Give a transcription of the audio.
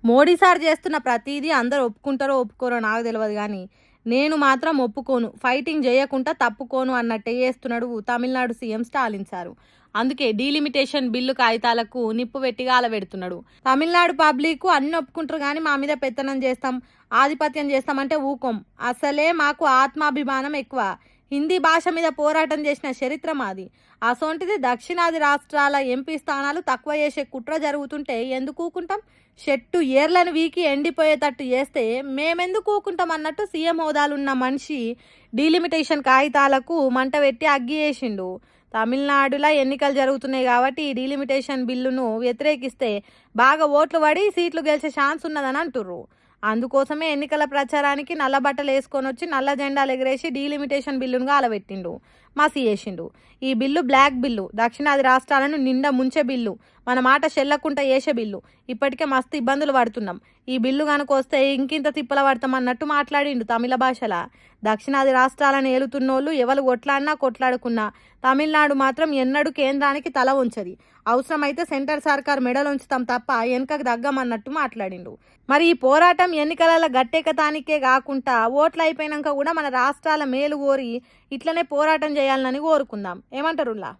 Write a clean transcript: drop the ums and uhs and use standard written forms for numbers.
Modi sir చేస్తున్న ప్రతిదీ అందరూ ఒప్పుకుంటారో ఒప్పుకోరో నాకు తెలియదు కానీ నేను మాత్రం ఒప్పుకోను, ఫైటింగ్ చేయకుండా తప్పుకోను అన్నట్టే చేస్తున్నాడు తమిళనాడు సీఎం స్టాలిన్ సారు. అందుకే డీలిమిటేషన్ బిల్లు కాగితాలకు నిప్పు వెట్టిగా అలవెడుతున్నాడు. తమిళనాడు పబ్లిక్ అన్ని ఒప్పుకుంటారు కానీ మా మీద పెత్తనం చేస్తాం, ఆధిపత్యం చేస్తామంటే ఊకోం. అసలే మాకు ఆత్మాభిమానం ఎక్కువ. హిందీ భాష మీద పోరాటం చేసిన చరిత్ర మాది. అసొంటిది దక్షిణాది రాష్ట్రాల ఎంపీ స్థానాలు తక్కువ చేసే కుట్ర జరుగుతుంటే ఎందుకు ఊకుంటాం? చెట్టు ఏర్లను వీకి ఎండిపోయేటట్టు చేస్తే మేమెందుకు ఊకుంటాం అన్నట్టు సీఎం హోదాలున్న మనిషి డీలిమిటేషన్ కాగితాలకు మంట పెట్టి అగ్గి వేసిండు. తమిళనాడులో ఎన్నికలు జరుగుతున్నాయి కాబట్టి ఈ డీలిమిటేషన్ బిల్లును వ్యతిరేకిస్తే బాగా ఓట్లు పడి సీట్లు గెలిచే ఛాన్స్ ఉన్నదని అంటుర్రు. అందుకోసమే ఎన్నికల ప్రచారానికి నల్ల బట్టలు వేసుకొని వచ్చి నల్ల జెండాలు ఎగరేసి డీలిమిటేషన్ బిల్లును అలవెట్టిండు, మసి చేసిండు. ఈ బిల్లు బ్లాక్ బిల్లు, దక్షిణాది రాష్ట్రాలను నిండా ముంచే బిల్లు, మన మాట చెల్లకుండా వేసే బిల్లు. ఇప్పటికే మస్తు ఇబ్బందులు పడుతున్నాం, ఈ బిల్లు కనుక వస్తే ఇంకింత తిప్పల పడతాం అన్నట్టు మాట్లాడిండు తమిళ భాషల. దక్షిణాది రాష్ట్రాలను ఏలుతున్నోళ్ళు ఎవరు కొట్లాడుకున్నా తమిళనాడు మాత్రం ఎన్నడూ కేంద్రానికి తల ఉంచది. అవసరమైతే సెంటర్ సర్కార్ మెడలుంచుతాం తప్ప వెనకకు దగ్గమన్నట్టు మాట్లాడిండు. మరి ఈ పోరాటం ఎన్నికల గట్టెక్కతానికే కాకుండా ఓట్లు అయిపోయినాక కూడా మన రాష్ట్రాల మేలు కోరి ఇట్లనే పోరాటం చేయాలని కోరుకుందాం. ఏమంటారులా?